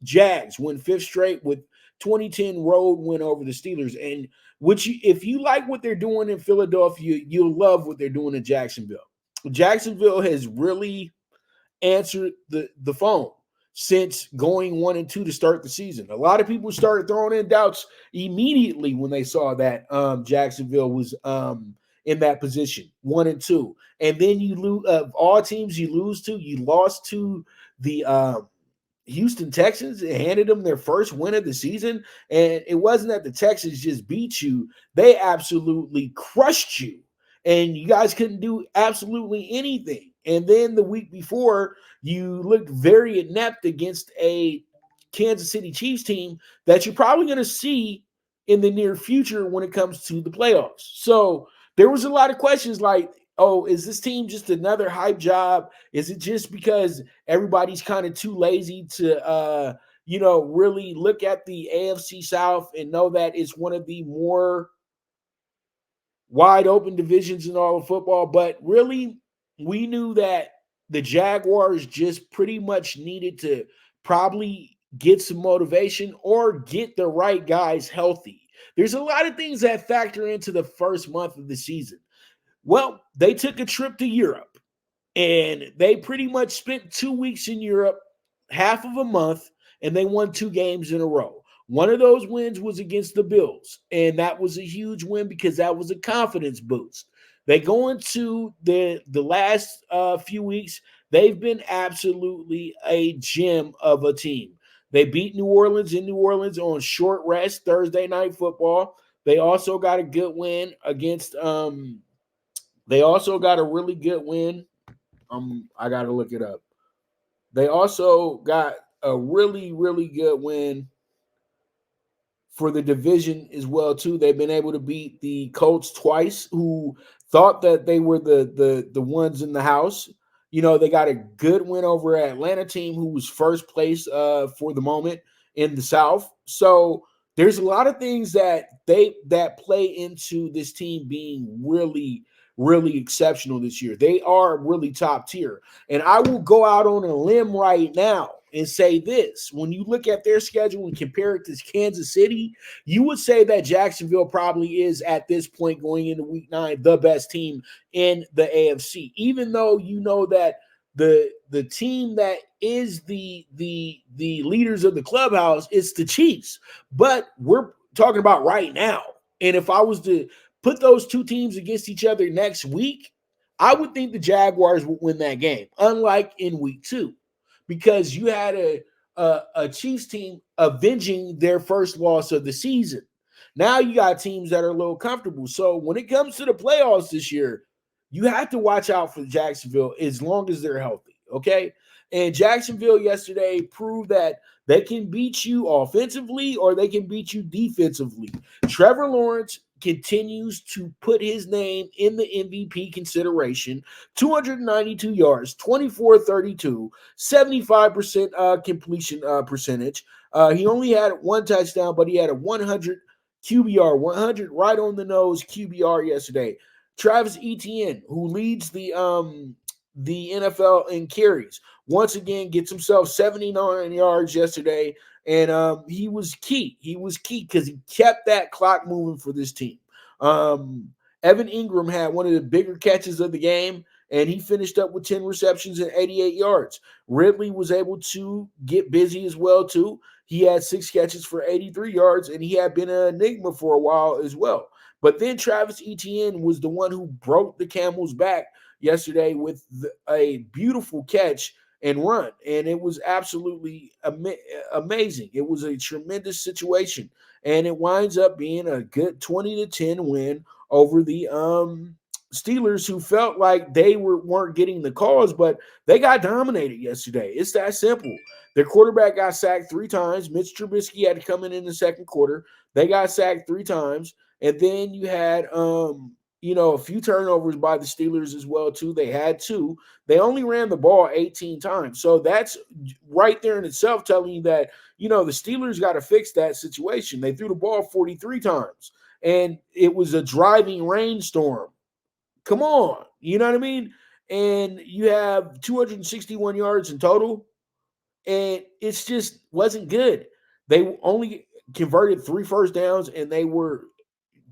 Jags win fifth straight with 2010 road win over the Steelers. And if you like what they're doing in Philadelphia, you'll love what they're doing in Jacksonville. Jacksonville has really answered the phone since going 1-2 to start the season. A lot of people started throwing in doubts immediately when they saw that Jacksonville was in that position, 1-2, and then you lose. Of all teams you lose to, you lost to the Houston Texans. It handed them their first win of the season, and it wasn't that the Texans just beat you; they absolutely crushed you, and you guys couldn't do absolutely anything. And then the week before, you looked very inept against a Kansas City Chiefs team that you're probably going to see in the near future when it comes to the playoffs. So there was a lot of questions like, oh, is this team just another hype job? Is it just because everybody's kind of too lazy to, really look at the AFC South and know that it's one of the more wide open divisions in all of football? But really, we knew that the Jaguars just pretty much needed to probably get some motivation or get the right guys healthy. There's a lot of things that factor into the first month of the season. Well, they took a trip to Europe and they pretty much spent 2 weeks in Europe, half of a month, and they won 2 games in a row. One of those wins was against the Bills, and that was a huge win because that was a confidence boost. They go into the last few weeks, they've been absolutely a gem of a team. They beat New Orleans in New Orleans on short rest Thursday night football. They also got a good win against they also got a really good win. I got to look it up. They also got a really, really good win for the division as well too. They've been able to beat the Colts twice, who thought that they were the ones in the house. They got a good win over an Atlanta team who was first place for the moment in the South. So there's a lot of things that play into this team being really, really exceptional this year. They are really top tier. And I will go out on a limb right now and say this. When you look at their schedule and compare it to Kansas City, you would say that Jacksonville probably is, at this point going into week 9, the best team in the AFC. Even though you know that the team that is the leaders of the clubhouse is the Chiefs. But we're talking about right now. And if I was to put those two teams against each other next week, I would think the Jaguars would win that game, unlike in week 2, because you had a Chiefs team avenging their first loss of the season. Now you got teams that are a little comfortable. So when it comes to the playoffs this year, you have to watch out for Jacksonville as long as they're healthy, okay? And Jacksonville yesterday proved that they can beat you offensively or they can beat you defensively. Trevor Lawrence continues to put his name in the MVP consideration. 292 yards, 24-32, 75% completion percentage. He only had one touchdown, but he had a 100 QBR, 100 right on the nose QBR yesterday. Travis Etienne, who leads the NFL in carries, once again gets himself 79 yards yesterday. And he was key. He was key because he kept that clock moving for this team. Evan Ingram had one of the bigger catches of the game, and he finished up with 10 receptions and 88 yards. Ridley was able to get busy as well, too. He had 6 catches for 83 yards, and he had been an enigma for a while as well. But then Travis Etienne was the one who broke the camel's back yesterday with a beautiful catch and run. And it was absolutely amazing. It was a tremendous situation. And it winds up being a good 20-10 win over the Steelers, who felt like they weren't getting the calls, but they got dominated yesterday. It's that simple. Their quarterback got sacked 3 times. Mitch Trubisky had to come in the second quarter. They got sacked 3 times. And then you had a few turnovers by the Steelers as well, too. They had 2. They only ran the ball 18 times. So that's right there in itself telling you that, the Steelers got to fix that situation. They threw the ball 43 times, and it was a driving rainstorm. Come on. You know what I mean? And you have 261 yards in total. and it's just wasn't good. They only converted 3 first downs, and they were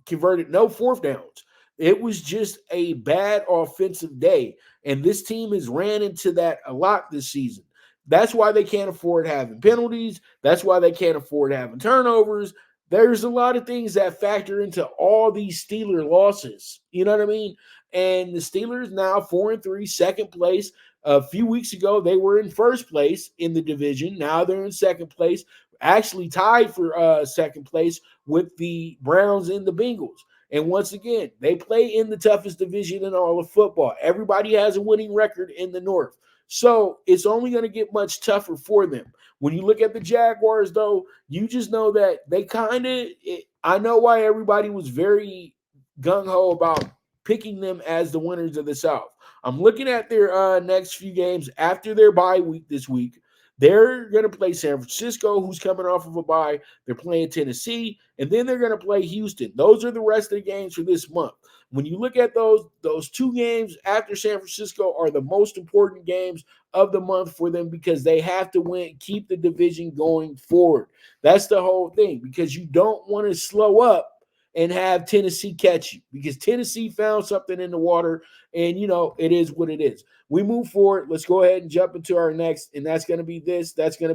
converted no fourth downs. It was just a bad offensive day. And this team has ran into that a lot this season. That's why they can't afford having penalties. That's why they can't afford having turnovers. There's a lot of things that factor into all these Steeler losses. You know what I mean? And the Steelers now 4-3, second place. A few weeks ago, they were in first place in the division. Now they're in second place, actually tied for second place with the Browns and the Bengals. And once again, they play in the toughest division in all of football. Everybody has a winning record in the North. So it's only going to get much tougher for them. When you look at the Jaguars, though, you just know that they kind of, I know why everybody was very gung ho about picking them as the winners of the South. I'm looking at their next few games after their bye week this week. They're going to play San Francisco, who's coming off of a bye. They're playing Tennessee, and then they're going to play Houston. Those are the rest of the games for this month. When you look at those two games after San Francisco are the most important games of the month for them because they have to win, keep the division going forward. That's the whole thing, because you don't want to slow up and have Tennessee catch you, because Tennessee found something in the water, and it is what it is. We move forward. Let's go ahead and jump into our next, and that's going to be this. That's going to